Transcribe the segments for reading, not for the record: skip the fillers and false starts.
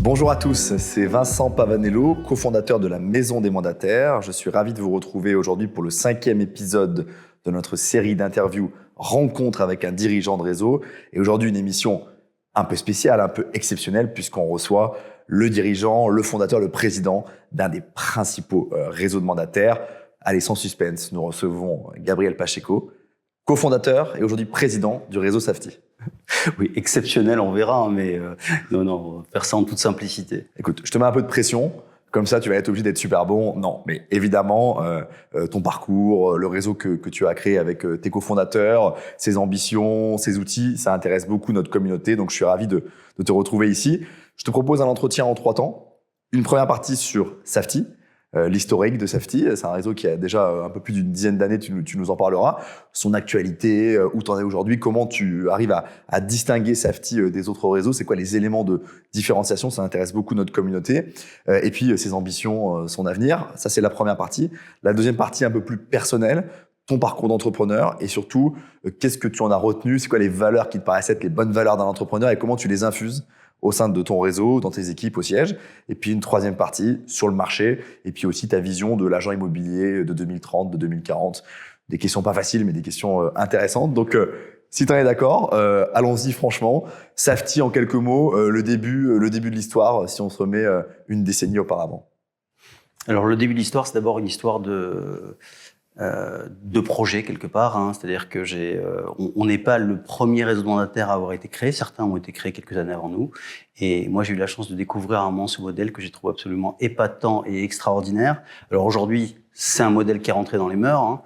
Bonjour à tous, c'est Vincent Pavanello, cofondateur de la Maison des Mandataires. Je suis ravi de vous retrouver aujourd'hui pour le 5e épisode de notre série d'interviews Rencontre avec un dirigeant de réseau. Et aujourd'hui, une émission un peu spéciale, un peu exceptionnelle, puisqu'on reçoit le dirigeant, le fondateur, le président d'un des principaux réseaux de mandataires. Allez, sans suspense, nous recevons Gabriel Pacheco, cofondateur et aujourd'hui président du réseau Safety. Oui, exceptionnel, on verra, mais non, faire ça en toute simplicité. Écoute, je te mets un peu de pression, comme ça tu vas être obligé d'être super bon. Non, mais évidemment, ton parcours, le réseau que tu as créé avec tes cofondateurs, ses ambitions, ses outils, ça intéresse beaucoup notre communauté, donc je suis ravi de te retrouver ici. Je te propose un entretien en 3 temps. Une première partie sur Safety, l'historique de Safety. C'est un réseau qui a déjà un peu plus d'une dizaine d'années, tu nous en parleras. Son actualité, où tu en es aujourd'hui, comment tu arrives à distinguer Safety des autres réseaux, c'est quoi les éléments de différenciation, ça intéresse beaucoup notre communauté. Et puis ses ambitions, son avenir, ça c'est la première partie. La deuxième partie un peu plus personnelle, ton parcours d'entrepreneur et surtout, qu'est-ce que tu en as retenu, c'est quoi les valeurs qui te paraissent être les bonnes valeurs d'un entrepreneur et comment tu les infuses au sein de ton réseau, dans tes équipes, au siège. Et puis une troisième partie sur le marché et puis aussi ta vision de l'agent immobilier de 2030, de 2040. Des questions pas faciles, mais des questions intéressantes. Donc, si tu en es d'accord, allons-y franchement. Safety, en quelques mots, le début de l'histoire, si on se remet une décennie auparavant. Alors, le début de l'histoire, c'est d'abord une histoire de projet quelque part, hein. C'est-à-dire que on n'est pas le premier réseau de mandataires à avoir été créé. Certains ont été créés quelques années avant nous. Et moi, j'ai eu la chance de découvrir un moment ce modèle que j'ai trouvé absolument épatant et extraordinaire. Alors aujourd'hui, c'est un modèle qui est rentré dans les mœurs, hein.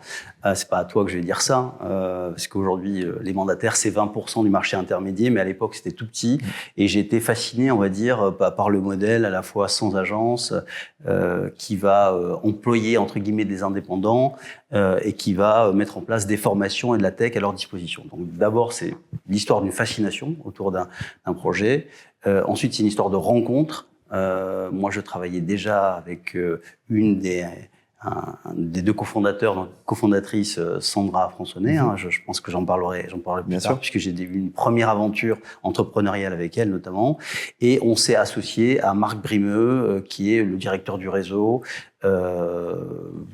C'est pas à toi que je vais dire ça, parce qu'aujourd'hui, les mandataires, c'est 20% du marché intermédiaire, mais à l'époque, c'était tout petit. Et j'ai été fasciné, on va dire, par le modèle à la fois sans agence, qui va employer, entre guillemets, des indépendants, et qui va mettre en place des formations et de la tech à leur disposition. Donc d'abord, c'est l'histoire d'une fascination autour d'un projet. Ensuite, c'est une histoire de rencontre. Moi, je travaillais déjà avec une des deux cofondateurs, donc cofondatrice Sandra Françonnet. Hein, je pense que j'en parlerai plus tard, puisque j'ai eu une première aventure entrepreneuriale avec elle notamment. Et on s'est associé à Marc Brimeux, qui est le directeur du réseau,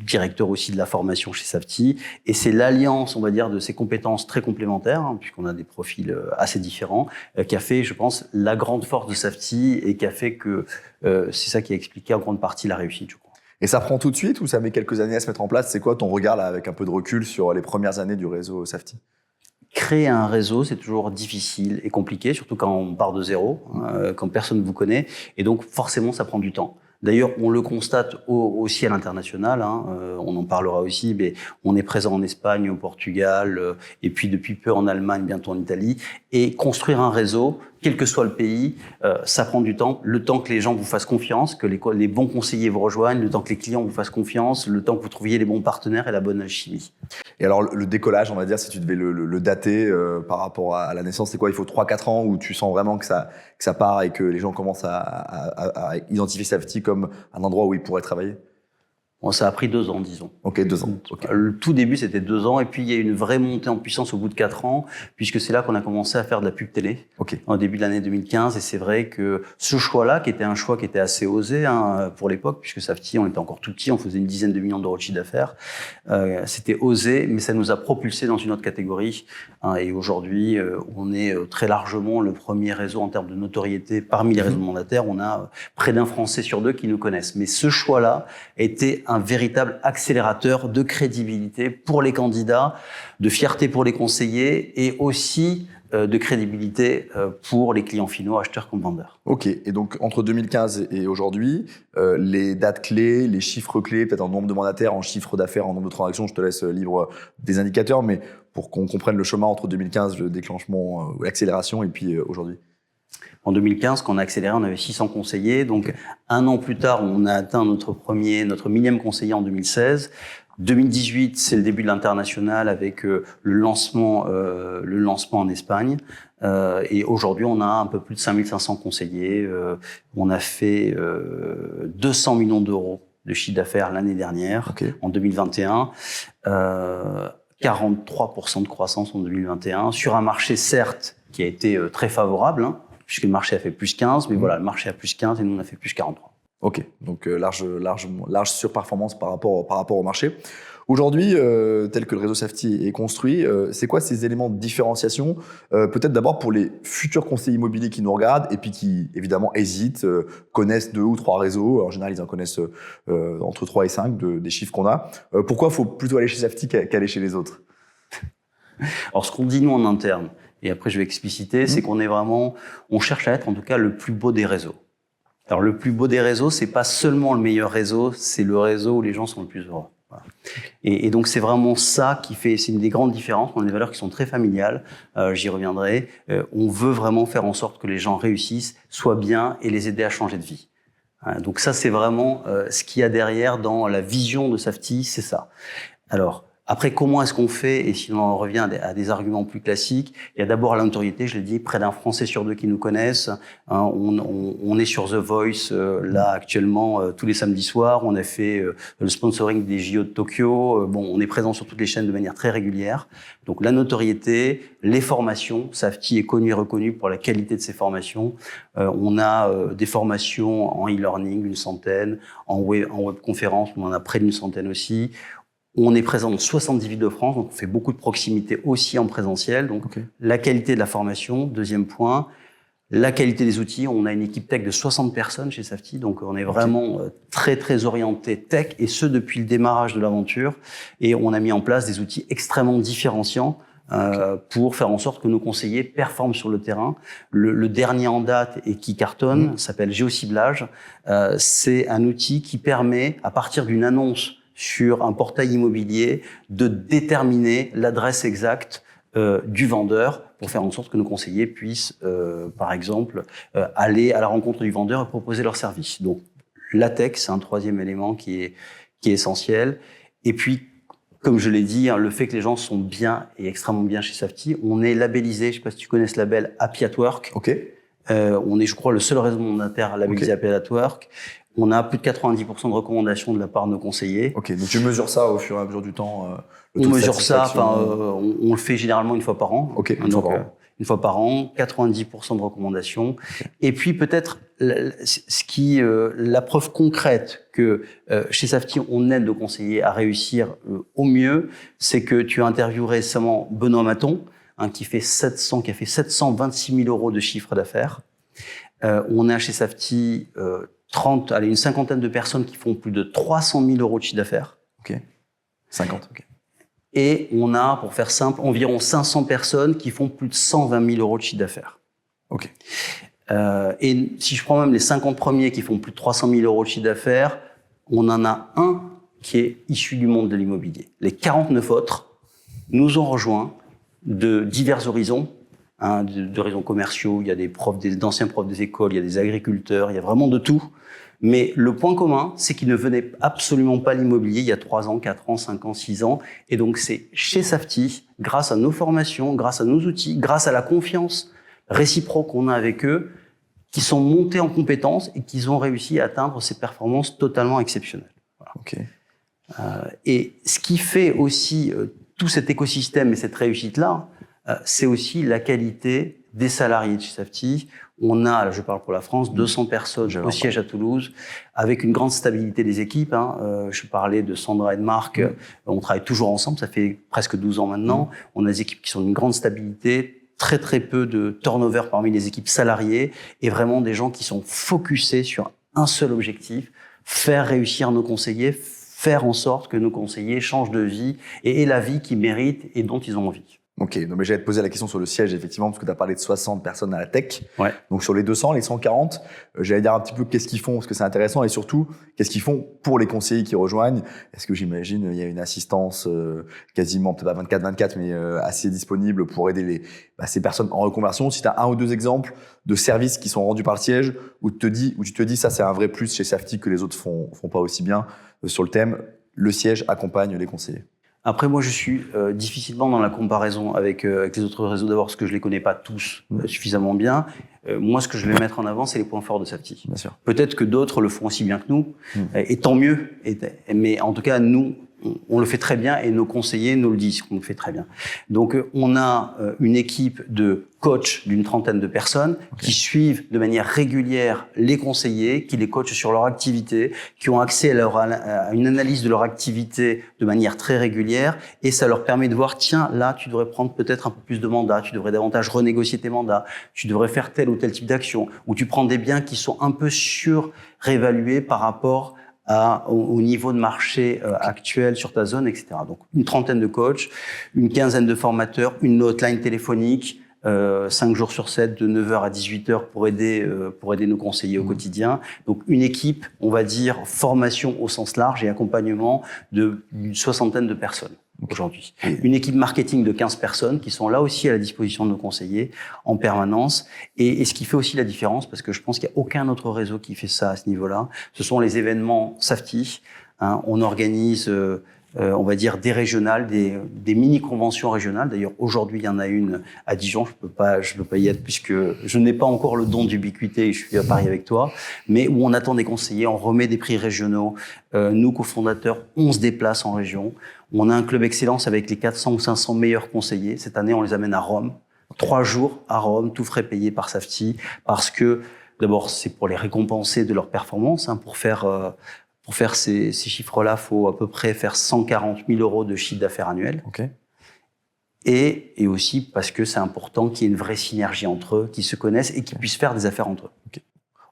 directeur aussi de la formation chez Safety. Et c'est l'alliance, on va dire, de ces compétences très complémentaires, hein, puisqu'on a des profils assez différents, qui a fait, je pense, la grande force de Safety et qui a fait que c'est ça qui a expliqué en grande partie la réussite, je crois. Et ça prend tout de suite ou ça met quelques années à se mettre en place? C'est quoi ton regard là, avec un peu de recul sur les premières années du réseau Safety? Créer un réseau, c'est toujours difficile et compliqué, surtout quand on part de zéro, quand personne ne vous connaît. Et donc, forcément, ça prend du temps. D'ailleurs, on le constate aussi à l'international, hein, on en parlera aussi, mais on est présent en Espagne, au Portugal, et puis depuis peu en Allemagne, bientôt en Italie. Et construire un réseau, quel que soit le pays, ça prend du temps. Le temps que les gens vous fassent confiance, que les bons conseillers vous rejoignent, le temps que les clients vous fassent confiance, le temps que vous trouviez les bons partenaires et la bonne alchimie. Et alors, le décollage, on va dire, si tu devais le dater par rapport à la naissance, c'est quoi? Il faut 3-4 ans où tu sens vraiment que ça part et que les gens commencent à identifier Safety comme un endroit où ils pourraient travailler? Bon, ça a pris 2 ans, disons. Ok, 2 ans. Okay. Le tout début, c'était 2 ans. Et puis, il y a eu une vraie montée en puissance au bout de 4 ans, puisque c'est là qu'on a commencé à faire de la pub télé, au début de l'année 2015. Et c'est vrai que ce choix-là, qui était un choix qui était assez osé, hein, pour l'époque, puisque Safety, on était encore tout petit, on faisait une dizaine de millions d'euros de chiffre d'affaires. C'était osé, mais ça nous a propulsé dans une autre catégorie. Hein, et aujourd'hui, on est très largement le premier réseau en termes de notoriété parmi les réseaux de mandataires. On a près d'un Français sur 2 qui nous connaissent. Mais ce choix-là était un véritable accélérateur de crédibilité pour les candidats, de fierté pour les conseillers et aussi de crédibilité pour les clients finaux, acheteurs comme vendeurs. Ok, et donc entre 2015 et aujourd'hui, les dates clés, les chiffres clés, peut-être en nombre de mandataires, en chiffre d'affaires, en nombre de transactions, je te laisse libre des indicateurs, mais pour qu'on comprenne le chemin entre 2015, le déclenchement, l'accélération, et puis aujourd'hui. En 2015, quand on a accéléré, on avait 600 conseillers. Donc, un an plus tard, on a atteint notre millième conseiller en 2016. 2018, c'est le début de l'international avec le lancement en Espagne. Et aujourd'hui, on a un peu plus de 5500 conseillers. On a fait 200 millions d'euros de chiffre d'affaires l'année dernière, en 2021. 43% de croissance en 2021, sur un marché, certes, qui a été très favorable, hein, puisque le marché a fait plus 15, mais voilà, le marché a plus 15 et nous, on a fait plus 43. Ok, donc large surperformance par rapport au marché. Aujourd'hui, tel que le réseau Safety est construit, c'est quoi ces éléments de différenciation peut-être d'abord pour les futurs conseillers immobiliers qui nous regardent et puis qui, évidemment, hésitent, connaissent 2 ou 3 réseaux. En général, ils en connaissent entre 3 et 5 des chiffres qu'on a. Pourquoi il faut plutôt aller chez Safety qu'aller chez les autres? Alors, ce qu'on dit, nous, en interne, et après je vais expliciter, c'est qu'on est vraiment, on cherche à être, en tout cas, le plus beau des réseaux. Alors, le plus beau des réseaux, c'est pas seulement le meilleur réseau, c'est le réseau où les gens sont le plus heureux. Voilà. Et donc, c'est vraiment ça qui fait, c'est une des grandes différences. On a des valeurs qui sont très familiales, j'y reviendrai. On veut vraiment faire en sorte que les gens réussissent, soient bien et les aider à changer de vie. Donc ça, c'est vraiment ce qu'il y a derrière dans la vision de Safety, c'est ça. Alors, après, comment est-ce qu'on fait? Et si on revient à des arguments plus classiques, il y a d'abord la notoriété, je l'ai dit, près d'un Français sur 2 qui nous connaissent. On est sur The Voice, là, actuellement, tous les samedis soirs. On a fait le sponsoring des JO de Tokyo. On est présent sur toutes les chaînes de manière très régulière. Donc, la notoriété, les formations. Safety est connu et reconnu pour la qualité de ses formations. On a des formations en e-learning, 100, en webconférence, on en a près d'une 100 aussi. On est présent dans 70 villes de France, donc on fait beaucoup de proximité aussi en présentiel. Donc, La qualité de la formation, deuxième point. La qualité des outils. On a une équipe tech de 60 personnes chez Safety, donc on est vraiment très, très orienté tech, et ce, depuis le démarrage de l'aventure. Et on a mis en place des outils extrêmement différenciants pour faire en sorte que nos conseillers performent sur le terrain. Le dernier en date et qui cartonne s'appelle Géociblage. C'est un outil qui permet, à partir d'une annonce sur un portail immobilier, de déterminer l'adresse exacte du vendeur pour faire en sorte que nos conseillers puissent, par exemple, aller à la rencontre du vendeur et proposer leur service. Donc, la tech, c'est un troisième élément qui est essentiel. Et puis, comme je l'ai dit, le fait que les gens sont bien et extrêmement bien chez Safety, on est labellisé, je ne sais pas si tu connais ce label, Happy at Work. On est, je crois, le seul réseau mandataire labellisé Happy at Work. On a plus de 90% de recommandations de la part de nos conseillers. Ok, donc tu mesures ça au fur et à mesure du temps On mesure ça, on le fait généralement une fois par an. Ok, une fois par an. Une fois par an, 90% de recommandations. Et puis peut-être la preuve concrète que chez Safety, on aide nos conseillers à réussir au mieux, c'est que tu as interviewé récemment Benoît Maton, qui a fait 726 000 euros de chiffre d'affaires. On a chez Safety une cinquantaine de personnes qui font plus de 300 000 euros de chiffre d'affaires. Ok. 50, ok. Et on a, pour faire simple, environ 500 personnes qui font plus de 120 000 euros de chiffre d'affaires. Ok. Et si je prends même les 50 premiers qui font plus de 300 000 euros de chiffre d'affaires, on en a un qui est issu du monde de l'immobilier. Les 49 autres nous ont rejoints de divers horizons, d'horizons commerciaux. Il y a d'anciens profs des écoles, il y a des agriculteurs, il y a vraiment de tout. Mais le point commun, c'est qu'ils ne venaient absolument pas à l'immobilier il y a 3 ans, 4 ans, 5 ans, 6 ans. Et donc, c'est chez Safety, grâce à nos formations, grâce à nos outils, grâce à la confiance réciproque qu'on a avec eux, qui sont montés en compétences et qu'ils ont réussi à atteindre ces performances totalement exceptionnelles. Voilà. Ok. Et ce qui fait aussi tout cet écosystème et cette réussite-là, c'est aussi la qualité des salariés de chez Safety. On a, je parle pour la France, 200 personnes au siège à Toulouse, avec une grande stabilité des équipes. Je parlais de Sandra et de Marc. On travaille toujours ensemble, ça fait presque 12 ans maintenant. On a des équipes qui sont d'une grande stabilité, très très peu de turnover parmi les équipes salariées, et vraiment des gens qui sont focusés sur un seul objectif, faire réussir nos conseillers, faire en sorte que nos conseillers changent de vie et aient la vie qu'ils méritent et dont ils ont envie. Ok, non, mais j'allais te poser la question sur le siège, effectivement, parce que tu as parlé de 60 personnes à la tech. Ouais. Donc sur les 200, les 140, j'allais dire un petit peu qu'est-ce qu'ils font, parce que c'est intéressant, et surtout, qu'est-ce qu'ils font pour les conseillers qui rejoignent. Est-ce que j'imagine il y a une assistance quasiment, peut-être pas 24/24, mais assez disponible pour aider ces personnes en reconversion. Si tu as 1 ou 2 exemples de services qui sont rendus par le siège, où tu te dis ça c'est un vrai plus chez Safety que les autres font pas aussi bien sur le thème, le siège accompagne les conseillers. Après, moi, je suis difficilement dans la comparaison avec les autres réseaux, d'abord parce que je les connais pas tous suffisamment bien. Moi, ce que je vais mettre en avant, c'est les points forts de Safety. Bien sûr. Peut-être que d'autres le font aussi bien que nous, et tant mieux. Mais en tout cas, nous, on le fait très bien et nos conseillers nous le disent qu'on le fait très bien. Donc, on a une équipe de coachs d'une 30aine de personnes qui suivent de manière régulière les conseillers, qui les coachent sur leur activité, qui ont accès à une analyse de leur activité de manière très régulière et ça leur permet de voir, tiens, là, tu devrais prendre peut-être un peu plus de mandats, tu devrais davantage renégocier tes mandats, tu devrais faire tel ou tel type d'action, ou tu prends des biens qui sont un peu surévalués par rapport au niveau de marché actuel sur ta zone, etc. Donc, une 30aine de coachs, une 15aine de formateurs, une hotline téléphonique, 5 jours sur 7, de 9h à 18h pour aider nos conseillers au quotidien. Donc, une équipe, on va dire, formation au sens large et accompagnement d'une 60aine de personnes aujourd'hui. Une équipe marketing de 15 personnes qui sont là aussi à la disposition de nos conseillers en permanence. Et ce qui fait aussi la différence, parce que je pense qu'il n'y a aucun autre réseau qui fait ça à ce niveau-là, ce sont les événements Safety. On organise, on va dire, des régionales, des mini-conventions régionales. D'ailleurs, aujourd'hui, il y en a une à Dijon. Je peux pas y être puisque je n'ai pas encore le don d'ubiquité et je suis à Paris avec toi. Mais où on attend des conseillers, on remet des prix régionaux. Nous, cofondateurs, on se déplace en région. On a un club excellence avec les 400 ou 500 meilleurs conseillers. Cette année, on les amène à Rome. 3 jours à Rome, tout frais payé par Safety. Parce que, d'abord, c'est pour les récompenser de leur performance, pour faire ces chiffres-là, il faut à peu près faire 140 000 € de chiffre d'affaires annuel. Okay. Et aussi parce que c'est important qu'il y ait une vraie synergie entre eux, qu'ils se connaissent et qu'ils puissent faire des affaires entre eux. Okay.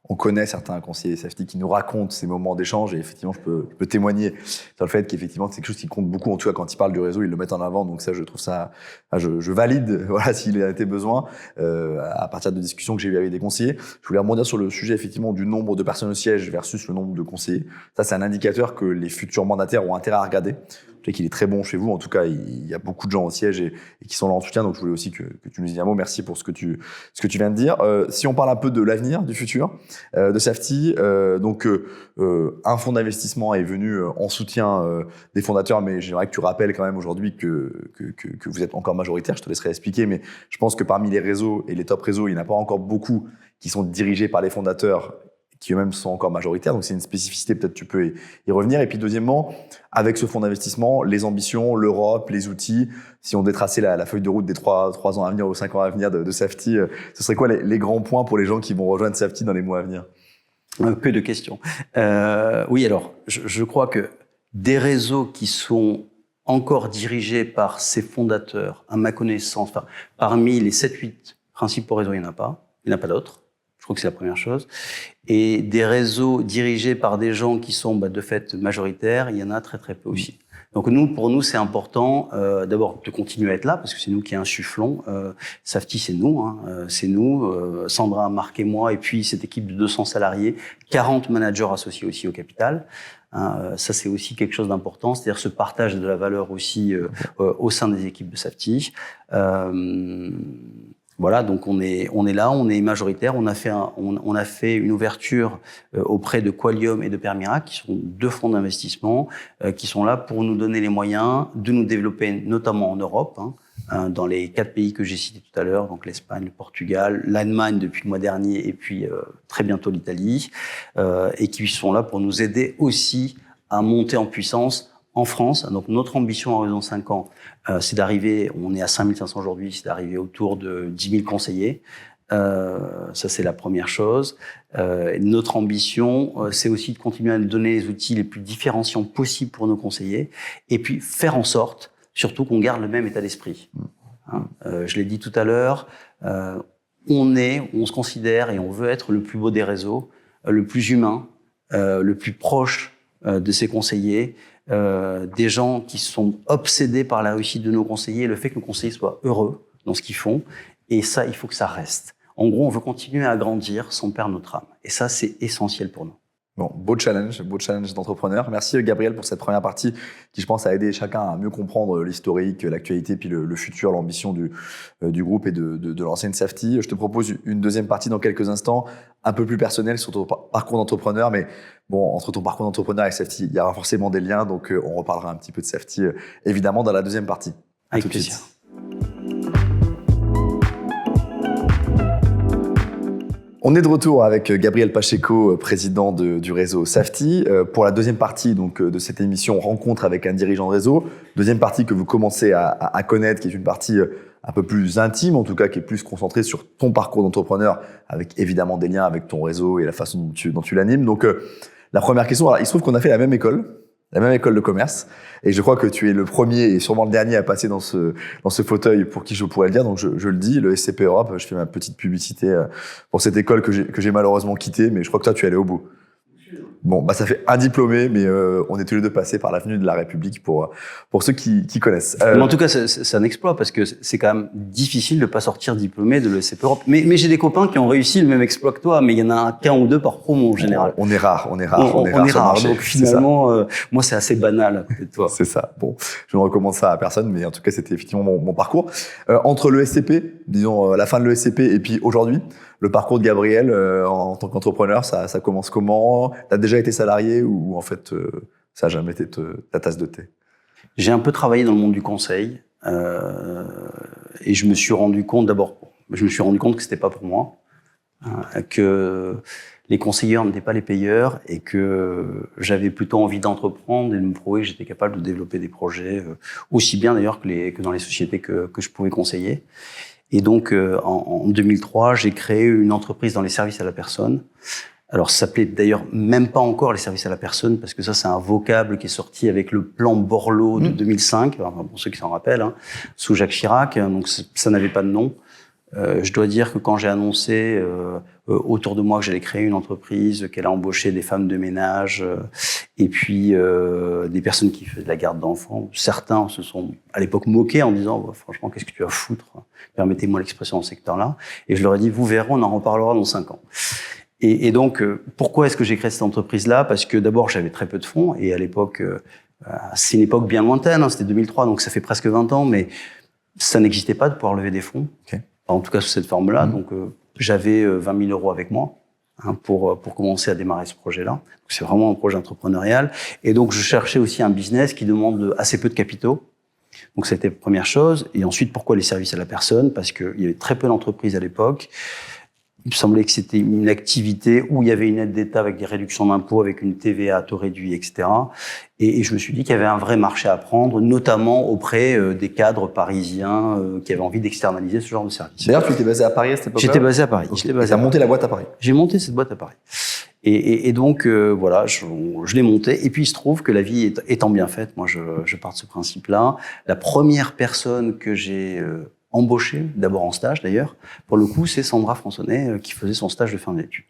On connaît certains conseillers Safety qui nous racontent ces moments d'échange et effectivement, je peux témoigner sur le fait qu'effectivement, c'est quelque chose qui compte beaucoup. En tout cas, quand ils parlent du réseau, ils le mettent en avant. Donc ça, je trouve ça, je valide, voilà, s'il a été besoin, à partir de discussions que j'ai eues avec des conseillers. Je voulais rebondir sur le sujet, effectivement, du nombre de personnes au siège versus le nombre de conseillers. Ça, c'est un indicateur que les futurs mandataires ont intérêt à regarder. Je sais qu'il est très bon chez vous. En tout cas, il y a beaucoup de gens au siège et qui sont là en soutien. Donc, je voulais aussi que tu nous dises un mot. Merci pour ce que tu viens de dire. Si on parle un peu de l'avenir, du futur de Safety, un fonds d'investissement est venu en soutien des fondateurs, mais j'aimerais que tu rappelles quand même aujourd'hui que vous êtes encore majoritaire. Je te laisserai expliquer, mais je pense que parmi les réseaux et les top réseaux, il n'y en a pas encore beaucoup qui sont dirigés par les fondateurs, qui eux-mêmes sont encore majoritaires. Donc, c'est une spécificité, peut-être tu peux y revenir. Et puis, deuxièmement, avec ce fonds d'investissement, les ambitions, l'Europe, les outils, si on devait tracer la feuille de route des 3 ans à venir ou 5 ans à venir de Safety, ce serait quoi les grands points pour les gens qui vont rejoindre Safety dans les mois à venir? Que de questions. Oui, alors, je crois que des réseaux qui sont encore dirigés par ces fondateurs, à ma connaissance, parmi les 7-8 principaux réseaux, il n'y en a pas. Il n'y en a pas d'autres. Je crois que c'est la première chose. Et des réseaux dirigés par des gens qui sont de fait majoritaires, il y en a très très peu aussi. Donc pour nous, c'est important d'abord de continuer à être là, parce que c'est nous qui insufflons. Safety, c'est nous. C'est nous, Sandra, Marc et moi, et puis cette équipe de 200 salariés, 40 managers associés aussi au capital. Ça, c'est aussi quelque chose d'important, c'est-à-dire ce partage de la valeur aussi au sein des équipes de Safety. Voilà, donc on est là, on est majoritaire. On a fait une ouverture auprès de Qualium et de Permira, qui sont 2 fonds d'investissement qui sont là pour nous donner les moyens de nous développer, notamment en Europe, dans les 4 pays que j'ai cités tout à l'heure, donc l'Espagne, le Portugal, l'Allemagne depuis le mois dernier, et puis très bientôt l'Italie, et qui sont là pour nous aider aussi à monter en puissance en France. Donc notre ambition à horizon 5 ans, c'est d'arriver, on est à 5500 aujourd'hui, c'est d'arriver autour de 10 000 conseillers. Ça, c'est la première chose. Notre ambition, c'est aussi de continuer à nous donner les outils les plus différenciants possibles pour nos conseillers, et puis faire en sorte, surtout, qu'on garde le même état d'esprit. Je l'ai dit tout à l'heure, on se considère et on veut être le plus beau des réseaux, le plus humain, le plus proche de ses conseillers, des gens qui sont obsédés par la réussite de nos conseillers, le fait que nos conseillers soient heureux dans ce qu'ils font. Et ça, il faut que ça reste. En gros, on veut continuer à grandir sans perdre notre âme. Et ça, c'est essentiel pour nous. Bon, beau challenge d'entrepreneur. Merci Gabriel pour cette première partie qui, je pense, a aidé chacun à mieux comprendre l'historique, l'actualité, puis le futur, l'ambition du groupe et de l'ancienne Safety. Je te propose une deuxième partie dans quelques instants, un peu plus personnelle sur ton parcours d'entrepreneur. Mais bon, entre ton parcours d'entrepreneur et Safety, il y aura forcément des liens. Donc, on reparlera un petit peu de Safety, évidemment, dans la deuxième partie. Avec plaisir. On est de retour avec Gabriel Pacheco, président du réseau Safety, pour la deuxième partie de cette émission Rencontre avec un dirigeant de réseau. Deuxième partie que vous commencez à connaître, qui est une partie un peu plus intime, en tout cas qui est plus concentrée sur ton parcours d'entrepreneur, avec évidemment des liens avec ton réseau et la façon dont tu l'animes. Donc la première question, alors, il se trouve qu'on a fait la même école de commerce, et je crois que tu es le premier et sûrement le dernier à passer dans ce fauteuil pour qui je pourrais le dire, donc je le dis, le SCP Europe. Je fais ma petite publicité pour cette école que j'ai malheureusement quittée, mais je crois que toi tu es allé au bout. Bon, bah ça fait un diplômé, mais on est tous les deux passés par l'avenue de la République pour ceux qui connaissent. Mais en tout cas, c'est un exploit parce que c'est quand même difficile de pas sortir diplômé de l'ESCP Europe. Mais j'ai des copains qui ont réussi le même exploit que toi, mais il y en a qu'un ou deux par promo en général. On est rare. On est rare. Donc finalement, moi c'est assez banal à côté de toi. C'est ça. Bon, je ne recommande ça à personne, mais en tout cas c'était effectivement mon parcours. Entre l'ESCP, disons la fin de l'ESCP et puis aujourd'hui, le parcours de Gabriel en tant qu'entrepreneur, ça commence comment? T'as déjà été salarié ou en fait ça n'a jamais été ta tasse de thé? J'ai un peu travaillé dans le monde du conseil et je me suis rendu compte que c'était pas pour moi, que les conseilleurs n'étaient pas les payeurs et que j'avais plutôt envie d'entreprendre et de me prouver que j'étais capable de développer des projets aussi bien d'ailleurs que dans les sociétés que je pouvais conseiller. Et donc, en 2003, j'ai créé une entreprise dans les services à la personne. Alors, ça s'appelait d'ailleurs même pas encore les services à la personne, parce que ça, c'est un vocable qui est sorti avec le plan Borloo de 2005, enfin, pour ceux qui s'en rappellent, sous Jacques Chirac. Donc, ça n'avait pas de nom. Je dois dire que quand j'ai annoncé autour de moi que j'allais créer une entreprise, qu'elle a embauché des femmes de ménage et puis des personnes qui faisaient de la garde d'enfants, certains se sont à l'époque moqués en disant franchement, qu'est-ce que tu vas foutre, permettez-moi l'expression dans ce secteur-là. Et je leur ai dit, vous verrez, on en reparlera dans 5 ans. Et donc, pourquoi est-ce que j'ai créé cette entreprise-là? Parce que d'abord, j'avais très peu de fonds, et à l'époque, c'est une époque bien lointaine, c'était 2003, donc ça fait presque 20 ans, mais ça n'existait pas de pouvoir lever des fonds. Okay. En tout cas sous cette forme-là. Donc j'avais 20 000 euros avec moi pour commencer à démarrer ce projet-là. C'est vraiment un projet entrepreneurial. Et donc je cherchais aussi un business qui demande assez peu de capitaux. Donc c'était la première chose. Et ensuite, pourquoi les services à la personne? Parce qu'il y avait très peu d'entreprises à l'époque. Il me semblait que c'était une activité où il y avait une aide d'État avec des réductions d'impôts, avec une TVA à taux réduit, etc. Et je me suis dit qu'il y avait un vrai marché à prendre, notamment auprès des cadres parisiens qui avaient envie d'externaliser ce genre de service. D'ailleurs, tu étais basé à Paris à cette époque-là? J'étais basé à Paris. Okay. Tu as monté la boîte à Paris? J'ai monté cette boîte à Paris. Et donc, voilà, je l'ai montée. Et puis, il se trouve que la vie étant bien faite, moi, je pars de ce principe-là. La première personne que j'ai embauché, d'abord en stage d'ailleurs, pour le coup, c'est Sandra Françonnet qui faisait son stage de fin d'études.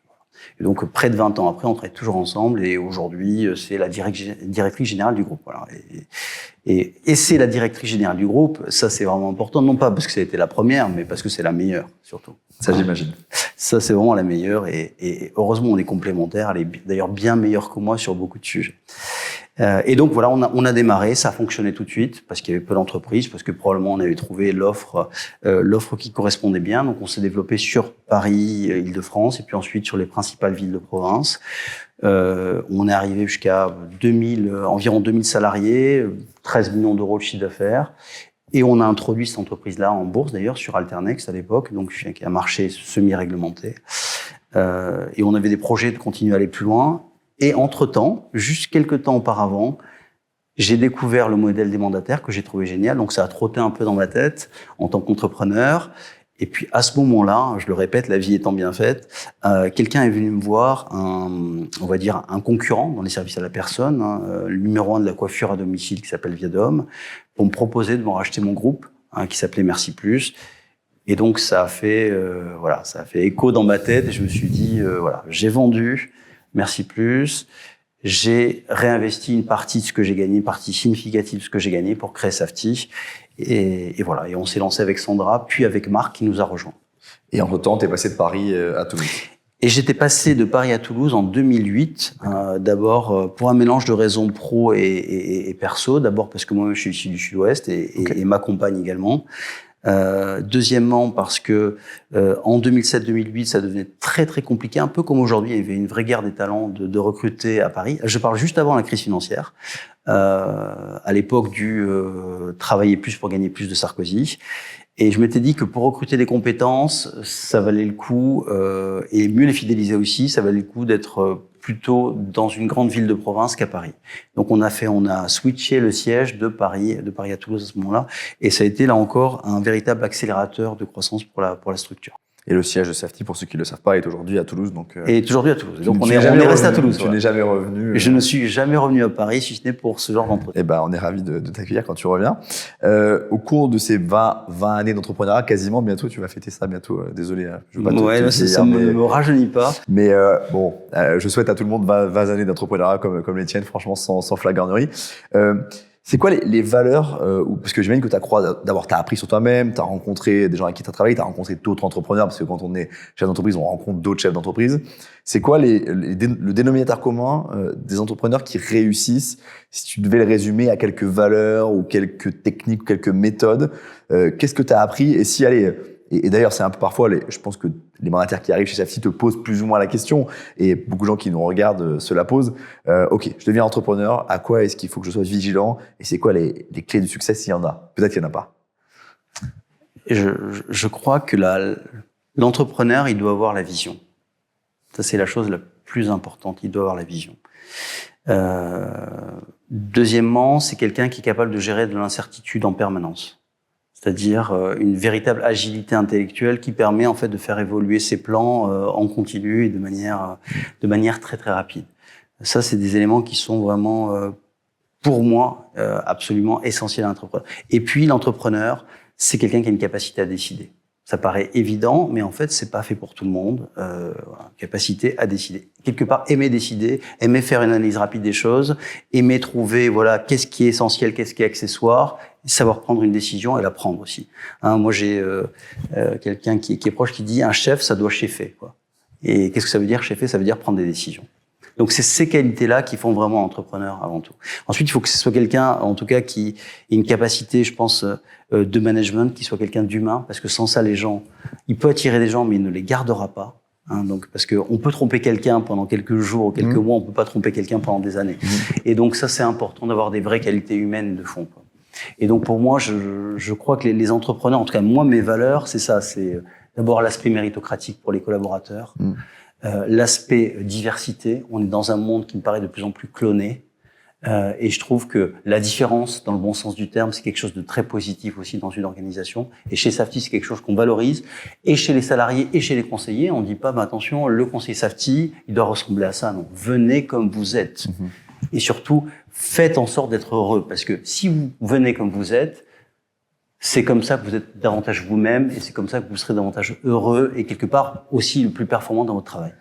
Et donc, près de 20 ans après, on travaille toujours ensemble et aujourd'hui, c'est la directrice générale du groupe. Voilà. Et c'est la directrice générale du groupe, ça c'est vraiment important, non pas parce que ça a été la première, mais parce que c'est la meilleure, surtout. Ça, j'imagine. Ça, c'est vraiment la meilleure et heureusement, on est complémentaires. Elle est d'ailleurs bien meilleure que moi sur beaucoup de sujets. Et donc voilà, on a démarré, ça a fonctionné tout de suite parce qu'il y avait peu d'entreprises, parce que probablement on avait trouvé l'offre qui correspondait bien. Donc on s'est développé sur Paris, Île-de-France, et puis ensuite sur les principales villes de province. On est arrivé jusqu'à environ 2000 salariés, 13 millions d'euros de chiffre d'affaires. Et on a introduit cette entreprise-là en bourse, d'ailleurs, sur Alternex à l'époque, donc qui est un marché semi-réglementé. Et on avait des projets de continuer à aller plus loin. Et entre-temps, juste quelques temps auparavant, j'ai découvert le modèle des mandataires que j'ai trouvé génial. Donc ça a trotté un peu dans ma tête en tant qu'entrepreneur. Et puis à ce moment-là, je le répète, la vie étant bien faite, quelqu'un est venu me voir, on va dire un concurrent dans les services à la personne, le numéro 1 de la coiffure à domicile qui s'appelle Viadom, pour me proposer de me racheter mon groupe qui s'appelait Merci Plus. Et donc ça a fait écho dans ma tête et je me suis dit j'ai vendu Merci Plus, j'ai réinvesti une partie de ce que j'ai gagné, une partie significative de ce que j'ai gagné pour créer Safety. Et voilà, et on s'est lancé avec Sandra, puis avec Marc qui nous a rejoints. Et entre-temps, tu es passé de Paris à Toulouse. Et j'étais passé de Paris à Toulouse en 2008, d'abord pour un mélange de raisons pro et perso. D'abord parce que moi je suis issu du Sud-Ouest et ma compagne également. Deuxièmement parce que en 2007-2008 ça devenait très très compliqué, un peu comme aujourd'hui, il y avait une vraie guerre des talents de recruter à Paris. Je parle juste avant la crise financière, à l'époque du travailler plus pour gagner plus de Sarkozy. Et je m'étais dit que pour recruter des compétences, ça valait le coup, et mieux les fidéliser aussi, ça valait le coup d'être plutôt dans une grande ville de province qu'à Paris. Donc on a switché le siège de Paris à Toulouse à ce moment-là, et ça a été là encore un véritable accélérateur de croissance pour la structure. Et le siège de Safety, pour ceux qui ne le savent pas, est aujourd'hui à Toulouse. Donc, et aujourd'hui à Toulouse. Donc on est resté à Toulouse. Tu n'es jamais revenu. Je ne suis jamais revenu à Paris, si ce n'est pour ce genre d'entretien. Eh ben, on est ravis de t'accueillir quand tu reviens. Au cours de ces 20 années d'entrepreneuriat, quasiment, bientôt, tu vas fêter ça bientôt. Désolé, je veux pas ça me rajeunit pas. Mais bon, je souhaite à tout le monde 20 années d'entrepreneuriat comme les tiennes, franchement, sans flagornerie. C'est quoi les valeurs parce que j'imagine que t'as appris sur toi-même, t'as rencontré des gens avec qui t'as travaillé, t'as rencontré d'autres entrepreneurs, parce que quand on est chef d'entreprise, on rencontre d'autres chefs d'entreprise. C'est quoi le dénominateur commun des entrepreneurs qui réussissent? Si tu devais le résumer à quelques valeurs ou quelques techniques ou quelques méthodes, qu'est-ce que t'as appris? Et si, allez, et d'ailleurs, c'est un peu parfois, je pense que les mandataires qui arrivent chez Safety te posent plus ou moins la question, et beaucoup de gens qui nous regardent se la posent. Ok, je deviens entrepreneur, à quoi est-ce qu'il faut que je sois vigilant? Et c'est quoi les clés du succès s'il y en a? Peut-être qu'il n'y en a pas. Je crois que l'entrepreneur, il doit avoir la vision. Ça, c'est la chose la plus importante. Il doit avoir la vision. Deuxièmement, c'est quelqu'un qui est capable de gérer de l'incertitude en permanence. C'est-à-dire une véritable agilité intellectuelle qui permet en fait de faire évoluer ses plans en continu et de manière très très rapide. Ça, c'est des éléments qui sont vraiment pour moi absolument essentiels à l'entrepreneur. Et puis l'entrepreneur, c'est quelqu'un qui a une capacité à décider. Ça paraît évident, mais en fait, c'est pas fait pour tout le monde. Capacité à décider. Quelque part, aimer décider, aimer faire une analyse rapide des choses, aimer trouver, voilà, qu'est-ce qui est essentiel, qu'est-ce qui est accessoire, savoir prendre une décision et la prendre aussi. Moi, j'ai quelqu'un qui est proche qui dit un chef, ça doit cheffer, quoi. Et qu'est-ce que ça veut dire cheffer? Ça veut dire prendre des décisions. Donc c'est ces qualités-là qui font vraiment entrepreneur avant tout. Ensuite, il faut que ce soit quelqu'un, en tout cas, qui ait une capacité, je pense, de management, qui soit quelqu'un d'humain, parce que sans ça, il peut attirer des gens, mais il ne les gardera pas. Donc parce que on peut tromper quelqu'un pendant quelques jours ou quelques mois, on peut pas tromper quelqu'un pendant des années. Et donc ça, c'est important d'avoir des vraies qualités humaines de fond, quoi. Et donc pour moi, je crois que les entrepreneurs, en tout cas moi, mes valeurs, c'est ça, c'est d'abord l'aspect méritocratique pour les collaborateurs. L'aspect diversité, on est dans un monde qui me paraît de plus en plus cloné, et je trouve que la différence, dans le bon sens du terme, c'est quelque chose de très positif aussi dans une organisation. Et chez Safety, c'est quelque chose qu'on valorise. Et chez les salariés et chez les conseillers, on ne dit pas, attention, le conseiller Safety, il doit ressembler à ça. Non, venez comme vous êtes. Et surtout, faites en sorte d'être heureux, parce que si vous venez comme vous êtes, c'est comme ça que vous êtes davantage vous-même, et c'est comme ça que vous serez davantage heureux et quelque part aussi le plus performant dans votre travail.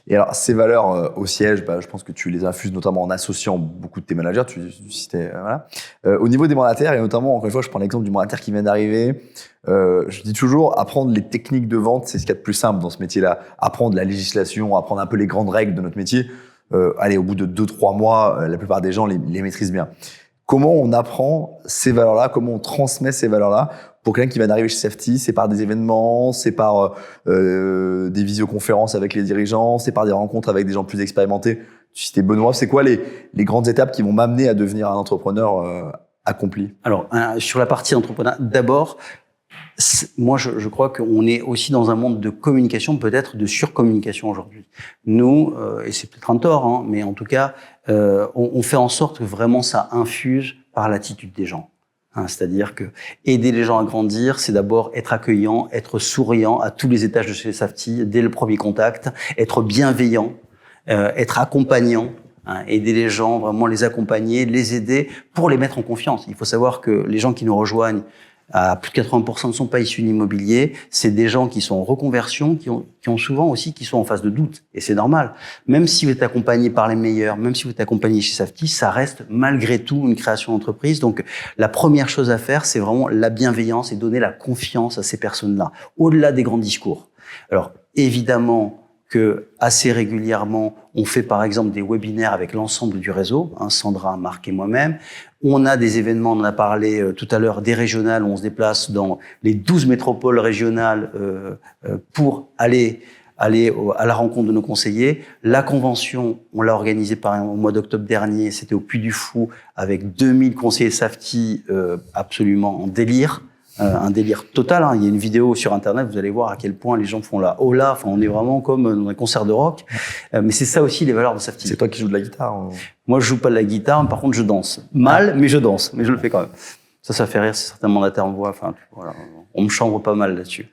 Et alors, ces valeurs au siège, je pense que tu les infuses notamment en associant beaucoup de tes managers. Tu citais, voilà. Au niveau des mandataires, et notamment, encore une fois, je prends l'exemple du mandataire qui vient d'arriver. Je dis toujours, apprendre les techniques de vente, c'est ce qu'il y a de plus simple dans ce métier-là. Apprendre la législation, apprendre un peu les grandes règles de notre métier. Allez, au bout de 2-3 mois, la plupart des gens les maîtrisent bien. Comment on apprend ces valeurs-là? Comment on transmet ces valeurs-là pour quelqu'un qui vient d'arriver chez Safety? C'est par des événements, c'est par des visioconférences avec les dirigeants, c'est par des rencontres avec des gens plus expérimentés. Tu citais Benoît. C'est quoi les grandes étapes qui vont m'amener à devenir un entrepreneur accompli? Alors, sur la partie entrepreneur, d'abord, moi, je crois qu'on est aussi dans un monde de communication, peut-être de surcommunication aujourd'hui. Nous, et c'est peut-être un tort, mais en tout cas, on fait en sorte que vraiment ça infuse par l'attitude des gens. C'est-à-dire que aider les gens à grandir, c'est d'abord être accueillant, être souriant à tous les étages de chez Safety, dès le premier contact, être bienveillant, être accompagnant. Aider les gens, vraiment les accompagner, les aider pour les mettre en confiance. Il faut savoir que les gens qui nous rejoignent, à plus de 80% ne sont pas issus de l'immobilier. C'est des gens qui sont en reconversion, qui ont souvent aussi, qui sont en phase de doute. Et c'est normal. Même si vous êtes accompagné par les meilleurs, même si vous êtes accompagné chez Safety, ça reste malgré tout une création d'entreprise. Donc, la première chose à faire, c'est vraiment la bienveillance et donner la confiance à ces personnes-là, au-delà des grands discours. Alors, évidemment, que assez régulièrement, on fait par exemple des webinaires avec l'ensemble du réseau, Sandra, Marc et moi-même. On a des événements, on en a parlé tout à l'heure, des régionales, où on se déplace dans les 12 métropoles régionales pour aller à la rencontre de nos conseillers. La convention, on l'a organisée au mois d'octobre dernier, c'était au Puy du Fou, avec 2000 conseillers Safety absolument en délire. un délire total. Hein. Il y a une vidéo sur Internet, vous allez voir à quel point les gens font la hola. Enfin, on est vraiment comme dans un concert de rock. Mais c'est ça aussi les valeurs de Safety. C'est toi qui joues de la guitare Moi, je joue pas de la guitare, par contre, je danse. Mal, mais je danse. Mais je le fais quand même. Ça fait rire, c'est certains mandataires en voix. Enfin, voilà, on me chambre pas mal là-dessus.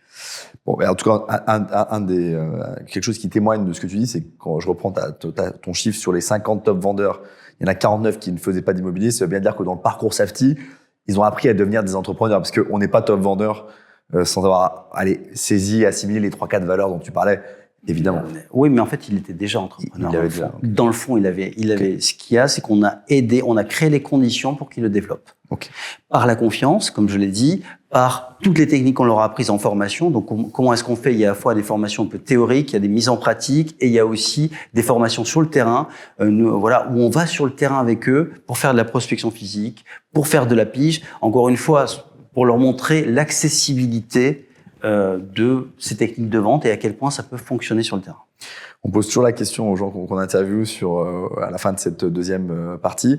Bon, mais en tout cas, quelque chose qui témoigne de ce que tu dis, c'est que quand je reprends ton chiffre sur les 50 top vendeurs, il y en a 49 qui ne faisaient pas d'immobilier. Ça veut bien dire que dans le parcours Safety, ils ont appris à devenir des entrepreneurs parce qu'on n'est pas top vendeur sans avoir saisi, assimilé les 3-4 valeurs dont tu parlais, évidemment. Oui, mais en fait, il était déjà entrepreneur. Dans le fond, il avait. Ce qu'il y a, c'est qu'on a aidé, on a créé les conditions pour qu'il le développe. Okay. Par la confiance, comme je l'ai dit, par toutes les techniques qu'on leur a apprises en formation. Donc, comment est-ce qu'on fait? Il y a à la fois des formations un peu théoriques, il y a des mises en pratique, et il y a aussi des formations sur le terrain, voilà, où on va sur le terrain avec eux pour faire de la prospection physique, pour faire de la pige. Encore une fois, pour leur montrer l'accessibilité de ces techniques de vente et à quel point ça peut fonctionner sur le terrain. On pose toujours la question aux gens qu'on interviewe à la fin de cette deuxième partie.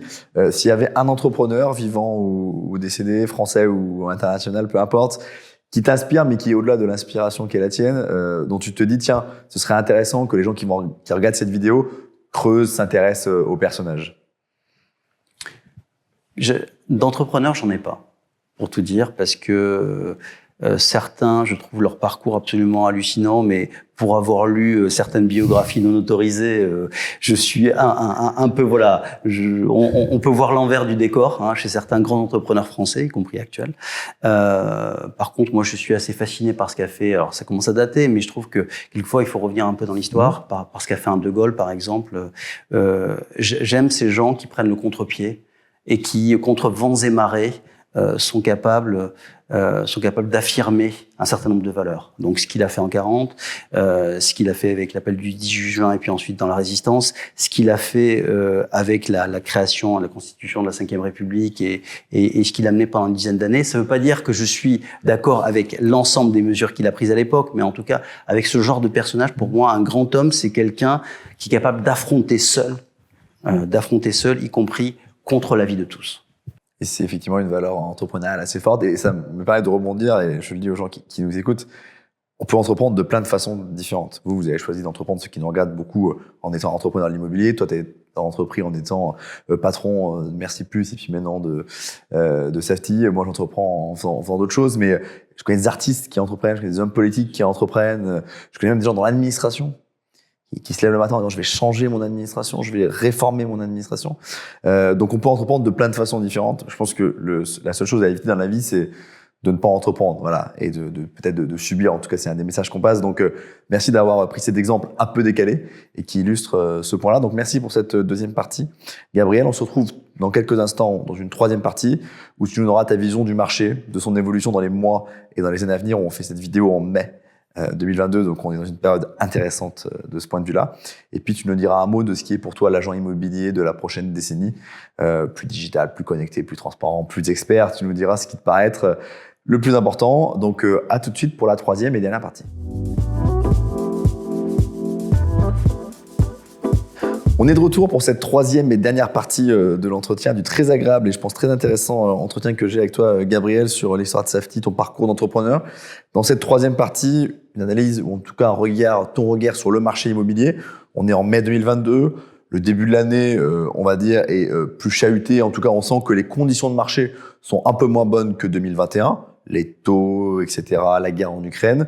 S'il y avait un entrepreneur vivant ou décédé, français ou international, peu importe, qui t'inspire, mais qui est au-delà de l'inspiration qui est la tienne, dont tu te dis, tiens, ce serait intéressant que les gens qui regardent cette vidéo creusent, s'intéressent au personnage. D'entrepreneurs, j'en ai pas, pour tout dire, parce que certains, je trouve leur parcours absolument hallucinant, mais pour avoir lu certaines biographies non autorisées, je suis un peu, voilà, on peut voir l'envers du décor chez certains grands entrepreneurs français, y compris actuels. Par contre, moi, je suis assez fasciné par ce qu'a fait, alors ça commence à dater, mais je trouve que quelquefois, il faut revenir un peu dans l'histoire, par ce qu'a fait un De Gaulle, par exemple. J'aime ces gens qui prennent le contre-pied et qui, contre vents et marées, sont capables d'affirmer un certain nombre de valeurs. Donc, ce qu'il a fait en 40, ce qu'il a fait avec l'appel du 18 juin et puis ensuite dans la Résistance, ce qu'il a fait avec la création, la constitution de la Ve République et ce qu'il a mené pendant une dizaine d'années. Ça ne veut pas dire que je suis d'accord avec l'ensemble des mesures qu'il a prises à l'époque, mais en tout cas, avec ce genre de personnage, pour moi, un grand homme, c'est quelqu'un qui est capable d'affronter seul, y compris contre l'avis de tous. Et c'est effectivement une valeur entrepreneuriale assez forte. Et ça me permet de rebondir, et je le dis aux gens qui nous écoutent, on peut entreprendre de plein de façons différentes. Vous avez choisi d'entreprendre, ceux qui nous regardent beaucoup, en étant entrepreneur de l'immobilier. Toi, tu as entrepris en étant patron de Merci Plus et puis maintenant de Safety. Moi, j'entreprends en faisant d'autres choses, mais je connais des artistes qui entreprennent, je connais des hommes politiques qui entreprennent, je connais même des gens dans l'administration qui se lèvent le matin en disant je vais changer mon administration, je vais réformer mon administration. Donc on peut entreprendre de plein de façons différentes. Je pense que la seule chose à éviter dans la vie, c'est de ne pas entreprendre, voilà, et peut-être de subir. En tout cas, c'est un des messages qu'on passe. Donc merci d'avoir pris cet exemple un peu décalé et qui illustre ce point-là. Donc merci pour cette deuxième partie, Gabriel. On se retrouve dans quelques instants dans une troisième partie où tu nous donneras ta vision du marché, de son évolution dans les mois et dans les années à venir. On fait cette vidéo en mai 2022, donc on est dans une période intéressante de ce point de vue-là. Et puis tu nous diras un mot de ce qui est pour toi l'agent immobilier de la prochaine décennie, plus digital, plus connecté, plus transparent, plus expert. Tu nous diras ce qui te paraît être le plus important. Donc à tout de suite pour la troisième et dernière partie. On est de retour pour cette troisième et dernière partie de l'entretien, du très agréable et je pense très intéressant entretien que j'ai avec toi, Gabriel, sur l'histoire de Safety, ton parcours d'entrepreneur. Dans cette troisième partie, une analyse ou en tout cas ton regard sur le marché immobilier. On est en mai 2022. Le début de l'année, on va dire, est plus chahuté. En tout cas, on sent que les conditions de marché sont un peu moins bonnes que 2021. Les taux, etc., la guerre en Ukraine.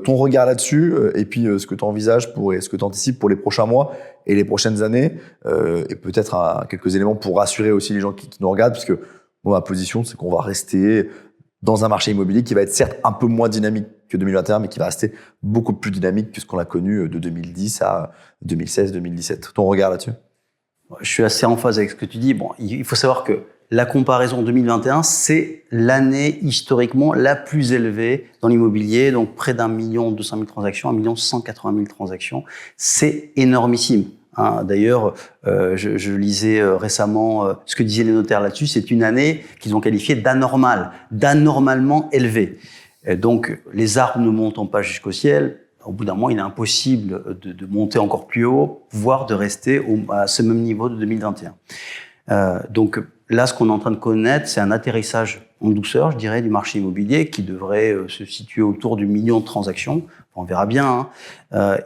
Ton regard là-dessus, et puis ce que tu envisages et ce que tu anticipes pour les prochains mois et les prochaines années, et peut-être quelques éléments pour rassurer aussi les gens qui nous regardent, puisque ma position, c'est qu'on va rester dans un marché immobilier qui va être certes un peu moins dynamique que 2021, mais qui va rester beaucoup plus dynamique que ce qu'on a connu de 2010 à 2016, 2017. Ton regard là-dessus? Je suis assez en phase avec ce que tu dis. Bon, il faut savoir que la comparaison 2021, c'est l'année historiquement la plus élevée dans l'immobilier, donc près d'1 200 000 transactions, 1 180 000 transactions. C'est énormissime. D'ailleurs, je lisais récemment ce que disaient les notaires là-dessus. C'est une année qu'ils ont qualifiée d'anormalement élevée. Donc, les arbres ne montant pas jusqu'au ciel, au bout d'un moment, il est impossible de monter encore plus haut, voire de rester à ce même niveau de 2021. Donc, là, ce qu'on est en train de connaître, c'est un atterrissage en douceur, je dirais, du marché immobilier qui devrait se situer autour du million de transactions. On verra bien.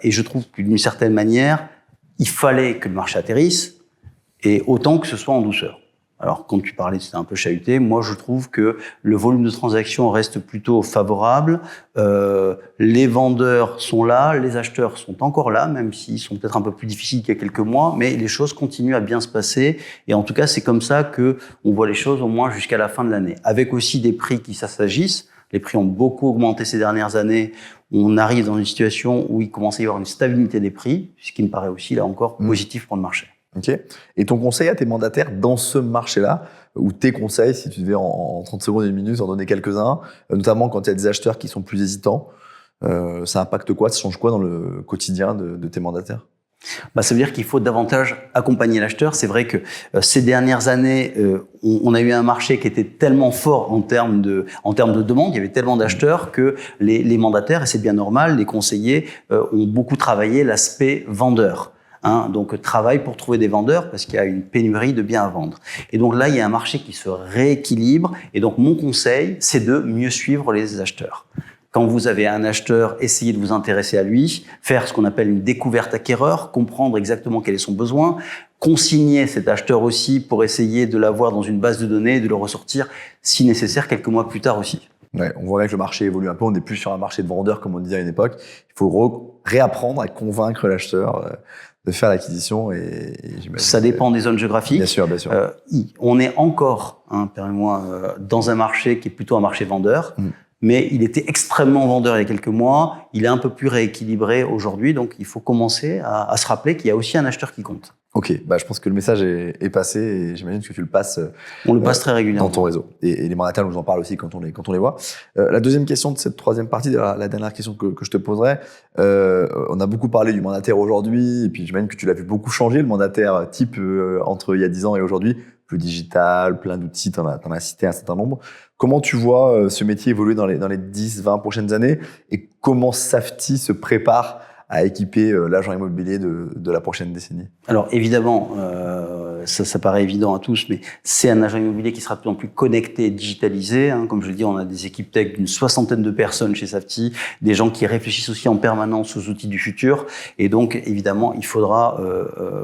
Et je trouve que d'une certaine manière, il fallait que le marché atterrisse et autant que ce soit en douceur. Alors, quand tu parlais, c'était un peu chahuté. Moi, je trouve que le volume de transactions reste plutôt favorable. Les vendeurs sont là, les acheteurs sont encore là, même s'ils sont peut-être un peu plus difficiles qu'il y a quelques mois, mais les choses continuent à bien se passer. Et en tout cas, c'est comme ça que on voit les choses au moins jusqu'à la fin de l'année. Avec aussi des prix qui s'assagissent. Les prix ont beaucoup augmenté ces dernières années. On arrive dans une situation où il commence à y avoir une stabilité des prix, ce qui me paraît aussi, là encore, positif pour le marché. Ok. Et ton conseil à tes mandataires dans ce marché-là, ou tes conseils, si tu devais en 30 secondes, une minute, en donner quelques-uns, notamment quand il y a des acheteurs qui sont plus hésitants, ça impacte quoi? Ça change quoi dans le quotidien de tes mandataires? Ça veut dire qu'il faut davantage accompagner l'acheteur. C'est vrai que ces dernières années, on a eu un marché qui était tellement fort en termes de demande, il y avait tellement d'acheteurs que les mandataires, et c'est bien normal, les conseillers ont beaucoup travaillé l'aspect vendeur. Donc travail pour trouver des vendeurs parce qu'il y a une pénurie de biens à vendre. Et donc là, il y a un marché qui se rééquilibre. Et donc mon conseil, c'est de mieux suivre les acheteurs. Quand vous avez un acheteur, essayez de vous intéresser à lui, faire ce qu'on appelle une découverte acquéreur, comprendre exactement quel est son besoin, consigner cet acheteur aussi pour essayer de l'avoir dans une base de données et de le ressortir si nécessaire quelques mois plus tard aussi. Ouais, on voit que le marché évolue un peu, on n'est plus sur un marché de vendeurs comme on disait à une époque. Il faut réapprendre à convaincre l'acheteur de faire l'acquisition et j'imagine. Ça dépend des zones géographiques. Bien sûr, bien sûr. On est encore, permets-moi, dans un marché qui est plutôt un marché vendeur, mais il était extrêmement vendeur il y a quelques mois. Il est un peu plus rééquilibré aujourd'hui, donc il faut commencer à se rappeler qu'il y a aussi un acheteur qui compte. Ok, je pense que le message est passé et j'imagine que tu le passes. On le passe très régulièrement dans ton réseau. Et les mandataires nous en parlent aussi quand on les voit. La deuxième question de cette troisième partie, la dernière question que je te poserai, on a beaucoup parlé du mandataire aujourd'hui et puis j'imagine que tu l'as vu beaucoup changer, le mandataire type entre il y a 10 ans et aujourd'hui, plus digital, plein d'outils, t'en as cité un certain nombre. Comment tu vois ce métier évoluer dans les 10, 20 prochaines années et comment Safety se prépare à équiper l'agent immobilier de la prochaine décennie? Alors évidemment, ça paraît évident à tous, mais c'est un agent immobilier qui sera de plus en plus connecté et digitalisé. Comme je le dis, on a des équipes tech d'une 60aine de personnes chez Safety, des gens qui réfléchissent aussi en permanence aux outils du futur. Et donc évidemment, il faudra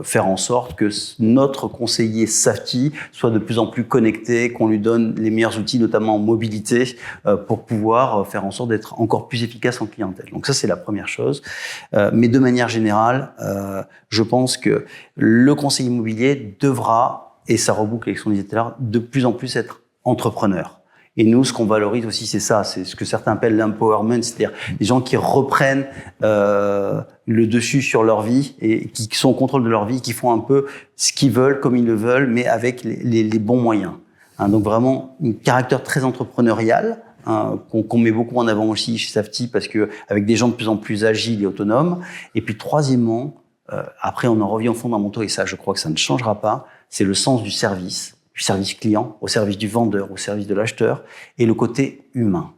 faire en sorte que notre conseiller Safety soit de plus en plus connecté, qu'on lui donne les meilleurs outils, notamment en mobilité, pour pouvoir faire en sorte d'être encore plus efficace en clientèle. Donc ça, c'est la première chose. Mais de manière générale, je pense que le conseiller immobilier devra, et ça reboucle avec ce qu'on disait tout à l'heure, de plus en plus être entrepreneur. Et nous, ce qu'on valorise aussi, c'est ça, c'est ce que certains appellent l'empowerment, c'est-à-dire des gens qui reprennent le dessus sur leur vie et qui sont au contrôle de leur vie, qui font un peu ce qu'ils veulent, comme ils le veulent, mais avec les bons moyens. Donc vraiment, un caractère très entrepreneurial, qu'on met beaucoup en avant aussi chez Safety parce que avec des gens de plus en plus agiles et autonomes. Et puis troisièmement, après on en revient aux fondamentaux et ça, je crois que ça ne changera pas. C'est le sens du service client, au service du vendeur, au service de l'acheteur et le côté humain.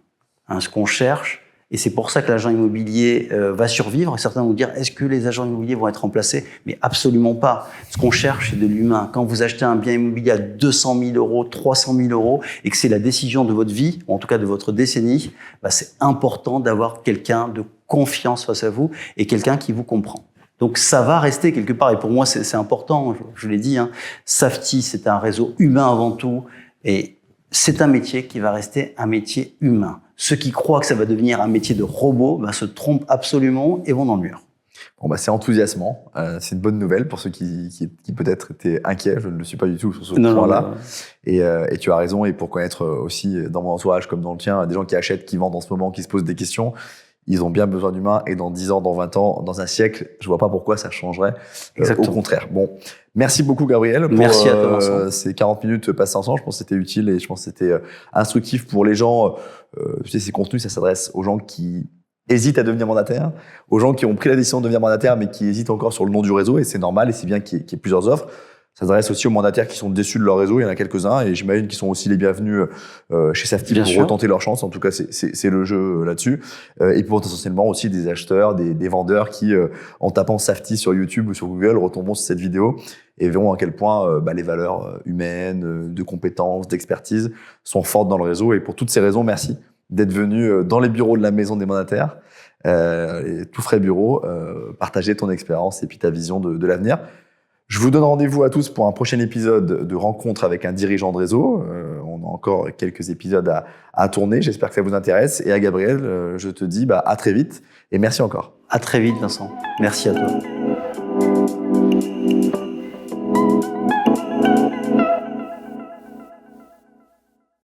Ce qu'on cherche. Et c'est pour ça que l'agent immobilier va survivre. Et certains vont dire, est-ce que les agents immobiliers vont être remplacés? Mais absolument pas. Ce qu'on cherche, c'est de l'humain. Quand vous achetez un bien immobilier à 200 000 euros, 300 000 euros, et que c'est la décision de votre vie, ou en tout cas de votre décennie, c'est important d'avoir quelqu'un de confiance face à vous et quelqu'un qui vous comprend. Donc ça va rester quelque part. Et pour moi, c'est important, je l'ai dit. Safety, c'est un réseau humain avant tout. Et c'est un métier qui va rester un métier humain. Ceux qui croient que ça va devenir un métier de robot se trompent absolument et vont dans le mur. Bon, c'est enthousiasmant. C'est une bonne nouvelle pour ceux qui peut-être étaient inquiets. Je ne le suis pas du tout sur ce point-là. Et tu as raison. Et pour connaître aussi dans mon entourage comme dans le tien, des gens qui achètent, qui vendent en ce moment, qui se posent des questions, ils ont bien besoin d'humains. Et dans 10 ans, dans 20 ans, dans un siècle, je vois pas pourquoi ça changerait. Au contraire. Bon, merci beaucoup Gabriel pour merci à toi, ces 40 minutes passées ensemble. Je pense que c'était utile et je pense que c'était instructif pour les gens. Ces contenus, ça s'adresse aux gens qui hésitent à devenir mandataires, aux gens qui ont pris la décision de devenir mandataire mais qui hésitent encore sur le nom du réseau et c'est normal et c'est bien qu'il y ait plusieurs offres. s'adresse aussi aux mandataires qui sont déçus de leur réseau. Il y en a quelques-uns et j'imagine qu'ils sont aussi les bienvenus chez Safety pour retenter leur chance. En tout cas, c'est le jeu là-dessus. Et potentiellement aussi des acheteurs, des vendeurs qui, en tapant Safety sur YouTube ou sur Google, retomberont sur cette vidéo et verront à quel point les valeurs humaines, de compétences, d'expertise sont fortes dans le réseau. Et pour toutes ces raisons, merci d'être venu dans les bureaux de la Maison des Mandataires, tout frais bureau, partager ton expérience et puis ta vision de l'avenir. Je vous donne rendez-vous à tous pour un prochain épisode de rencontre avec un dirigeant de réseau. On a encore quelques épisodes à tourner. J'espère que ça vous intéresse. Et à Gabriel, je te dis à très vite et merci encore. À très vite, Vincent. Merci à toi.